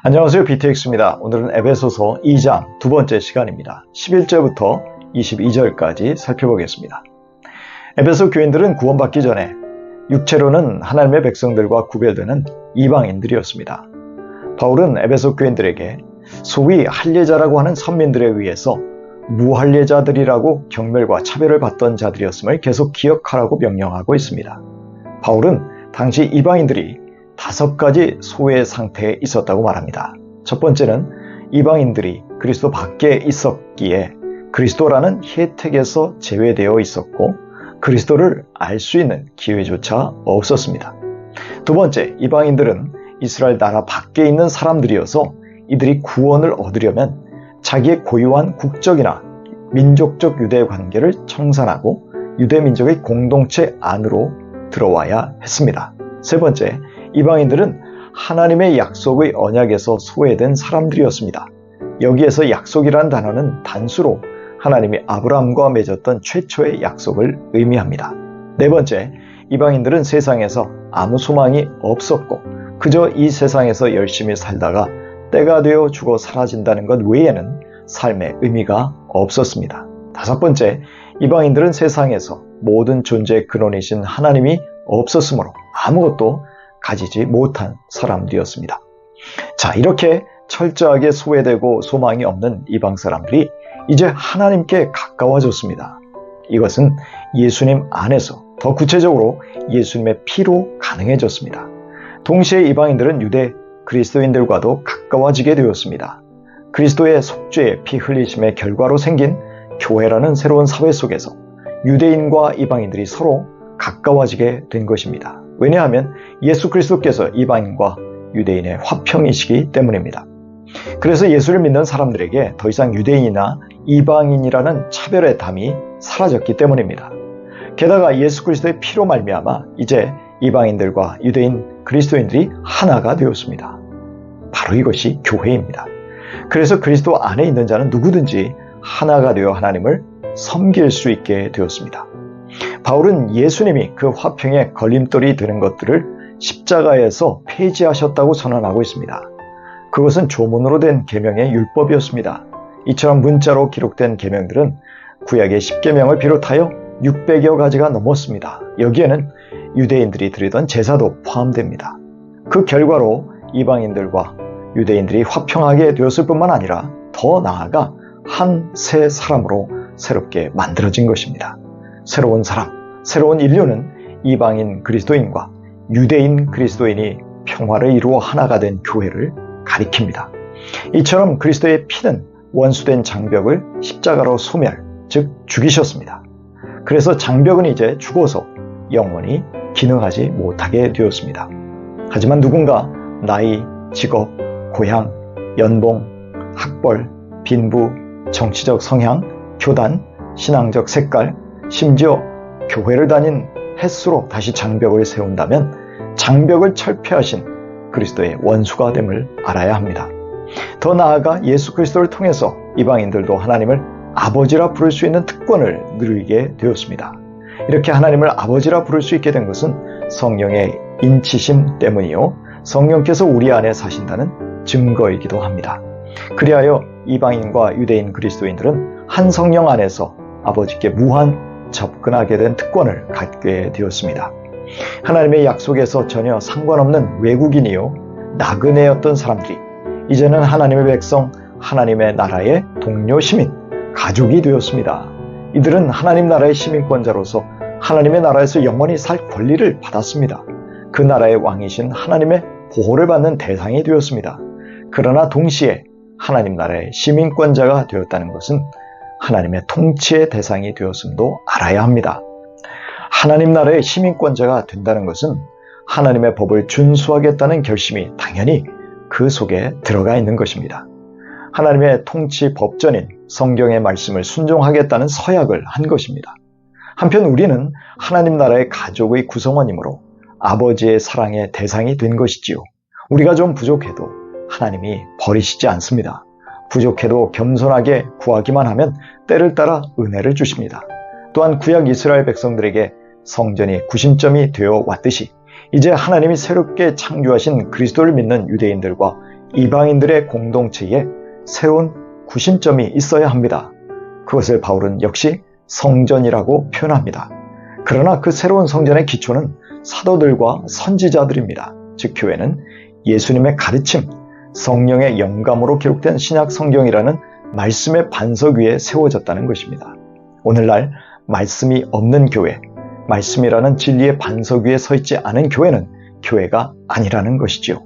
안녕하세요. BTX입니다. 오늘은 에베소서 2장 두 번째 시간입니다. 11절부터 22절까지 살펴보겠습니다. 에베소 교인들은 구원받기 전에 육체로는 하나님의 백성들과 구별되는 이방인들이었습니다. 바울은 에베소 교인들에게 소위 할례자라고 하는 선민들에 의해서 무할례자들이라고 경멸과 차별을 받던 자들이었음을 계속 기억하라고 명령하고 있습니다. 바울은 당시 이방인들이 5가지 소외 상태에 있었다고 말합니다. 첫 번째는 이방인들이 그리스도 밖에 있었기에 그리스도라는 혜택에서 제외되어 있었고 그리스도를 알 수 있는 기회조차 없었습니다. 두 번째, 이방인들은 이스라엘 나라 밖에 있는 사람들이어서 이들이 구원을 얻으려면 자기의 고유한 국적이나 민족적 유대 관계를 청산하고 유대 민족의 공동체 안으로 들어와야 했습니다. 세 번째, 이방인들은 하나님의 약속의 언약에서 소외된 사람들이었습니다. 여기에서 약속이란 단어는 단수로 하나님이 아브라함과 맺었던 최초의 약속을 의미합니다. 네 번째, 이방인들은 세상에서 아무 소망이 없었고 그저 이 세상에서 열심히 살다가 때가 되어 죽어 사라진다는 것 외에는 삶의 의미가 없었습니다. 다섯 번째, 이방인들은 세상에서 모든 존재의 근원이신 하나님이 없었으므로 아무것도 가지지 못한 사람들이었습니다. 자, 이렇게 철저하게 소외되고 소망이 없는 이방 사람들이 이제 하나님께 가까워졌습니다. 이것은 예수님 안에서, 더 구체적으로 예수님의 피로 가능해졌습니다. 동시에 이방인들은 유대 그리스도인들과도 가까워지게 되었습니다. 그리스도의 속죄의 피 흘리심의 결과로 생긴 교회라는 새로운 사회 속에서 유대인과 이방인들이 서로 가까워지게 된 것입니다. 왜냐하면 예수 그리스도께서 이방인과 유대인의 화평이시기 때문입니다. 그래서 예수를 믿는 사람들에게 더 이상 유대인이나 이방인이라는 차별의 담이 사라졌기 때문입니다. 게다가 예수 그리스도의 피로 말미암아 이제 이방인들과 유대인 그리스도인들이 하나가 되었습니다. 바로 이것이 교회입니다. 그래서 그리스도 안에 있는 자는 누구든지 하나가 되어 하나님을 섬길 수 있게 되었습니다. 바울은 예수님이 그 화평의 걸림돌이 되는 것들을 십자가에서 폐지하셨다고 선언하고 있습니다. 그것은 조문으로 된 계명의 율법이었습니다. 이처럼 문자로 기록된 계명들은 구약의 10계명을 비롯하여 600여 가지가 넘었습니다. 여기에는 유대인들이 드리던 제사도 포함됩니다. 그 결과로 이방인들과 유대인들이 화평하게 되었을 뿐만 아니라 더 나아가 한 새 사람으로 새롭게 만들어진 것입니다. 새로운 사람, 새로운 인류는 이방인 그리스도인과 유대인 그리스도인이 평화를 이루어 하나가 된 교회를 가리킵니다. 이처럼 그리스도의 피는 원수된 장벽을 십자가로 소멸, 즉 죽이셨습니다. 그래서 장벽은 이제 죽어서 영원히 기능하지 못하게 되었습니다. 하지만 누군가 나이, 직업, 고향, 연봉, 학벌, 빈부, 정치적 성향, 교단, 신앙적 색깔, 심지어 교회를 다닌 횟수로 다시 장벽을 세운다면 장벽을 철폐하신 그리스도의 원수가 됨을 알아야 합니다. 더 나아가 예수 그리스도를 통해서 이방인들도 하나님을 아버지라 부를 수 있는 특권을 누리게 되었습니다. 이렇게 하나님을 아버지라 부를 수 있게 된 것은 성령의 인치심 때문이요, 성령께서 우리 안에 사신다는 증거이기도 합니다. 그리하여 이방인과 유대인 그리스도인들은 한 성령 안에서 아버지께 무한 접근하게 된 특권을 갖게 되었습니다. 하나님의 약속에서 전혀 상관없는 외국인이요 나그네였던 사람들이 이제는 하나님의 백성, 하나님의 나라의 동료 시민, 가족이 되었습니다. 이들은 하나님 나라의 시민권자로서 하나님의 나라에서 영원히 살 권리를 받았습니다. 그 나라의 왕이신 하나님의 보호를 받는 대상이 되었습니다. 그러나 동시에 하나님 나라의 시민권자가 되었다는 것은 하나님의 통치의 대상이 되었음도 알아야 합니다. 하나님 나라의 시민권자가 된다는 것은 하나님의 법을 준수하겠다는 결심이 당연히 그 속에 들어가 있는 것입니다. 하나님의 통치 법전인 성경의 말씀을 순종하겠다는 서약을 한 것입니다. 한편 우리는 하나님 나라의 가족의 구성원이므로 아버지의 사랑의 대상이 된 것이지요. 우리가 좀 부족해도 하나님이 버리시지 않습니다. 부족해도 겸손하게 구하기만 하면 때를 따라 은혜를 주십니다. 또한 구약 이스라엘 백성들에게 성전이 구심점이 되어 왔듯이 이제 하나님이 새롭게 창조하신 그리스도를 믿는 유대인들과 이방인들의 공동체에 새로운 구심점이 있어야 합니다. 그것을 바울은 역시 성전이라고 표현합니다. 그러나 그 새로운 성전의 기초는 사도들과 선지자들입니다. 즉 교회는 예수님의 가르침, 성령의 영감으로 기록된 신약 성경이라는 말씀의 반석 위에 세워졌다는 것입니다. 오늘날 말씀이 없는 교회, 말씀이라는 진리의 반석 위에 서 있지 않은 교회는 교회가 아니라는 것이지요.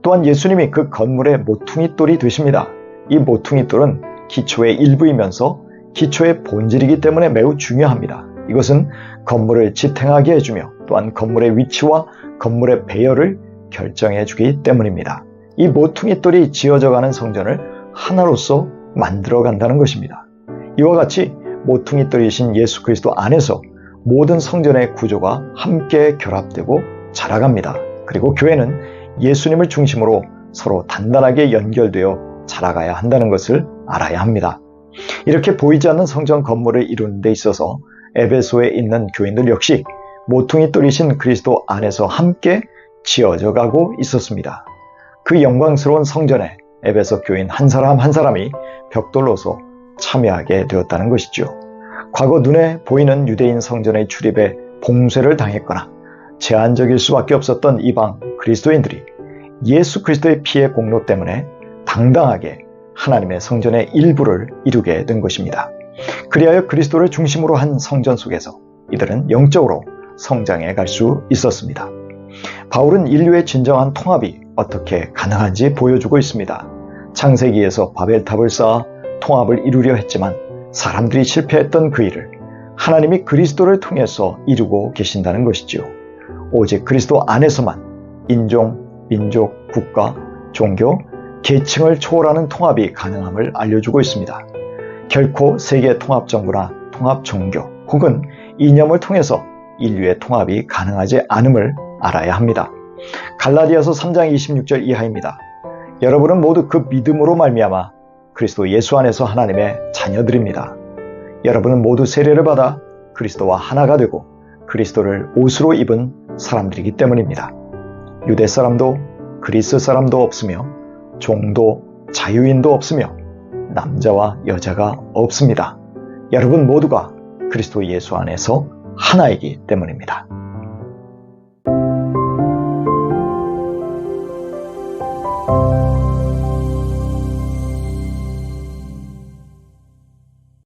또한 예수님이 그 건물의 모퉁이돌이 되십니다. 이 모퉁이돌은 기초의 일부이면서 기초의 본질이기 때문에 매우 중요합니다. 이것은 건물을 지탱하게 해주며 또한 건물의 위치와 건물의 배열을 결정해 주기 때문입니다. 이 모퉁이돌이 지어져가는 성전을 하나로서 만들어 간다는 것입니다. 이와 같이 모퉁이돌이신 예수 그리스도 안에서 모든 성전의 구조가 함께 결합되고 자라갑니다. 그리고 교회는 예수님을 중심으로 서로 단단하게 연결되어 자라가야 한다는 것을 알아야 합니다. 이렇게 보이지 않는 성전 건물을 이루는 데 있어서 에베소에 있는 교인들 역시 모퉁이돌이신 그리스도 안에서 함께 지어져 가고 있었습니다. 그 영광스러운 성전에 에베소 교인 한 사람 한 사람이 벽돌로서 참여하게 되었다는 것이죠. 과거 눈에 보이는 유대인 성전의 출입에 봉쇄를 당했거나 제한적일 수밖에 없었던 이방 그리스도인들이 예수 그리스도의 피의 공로 때문에 당당하게 하나님의 성전의 일부를 이루게 된 것입니다. 그리하여 그리스도를 중심으로 한 성전 속에서 이들은 영적으로 성장해 갈 수 있었습니다. 바울은 인류의 진정한 통합이 어떻게 가능한지 보여주고 있습니다. 창세기에서 바벨탑을 쌓아 통합을 이루려 했지만 사람들이 실패했던 그 일을 하나님이 그리스도를 통해서 이루고 계신다는 것이지요. 오직 그리스도 안에서만 인종, 민족, 국가, 종교, 계층을 초월하는 통합이 가능함을 알려주고 있습니다. 결코 세계 통합정부나 통합종교 혹은 이념을 통해서 인류의 통합이 가능하지 않음을 알아야 합니다. 갈라디아서 3장 26절 이하입니다. 여러분은 모두 그 믿음으로 말미암아 그리스도 예수 안에서 하나님의 자녀들입니다. 여러분은 모두 세례를 받아 그리스도와 하나가 되고 그리스도를 옷으로 입은 사람들이기 때문입니다. 유대 사람도 그리스 사람도 없으며 종도 자유인도 없으며 남자와 여자가 없습니다. 여러분 모두가 그리스도 예수 안에서 하나이기 때문입니다.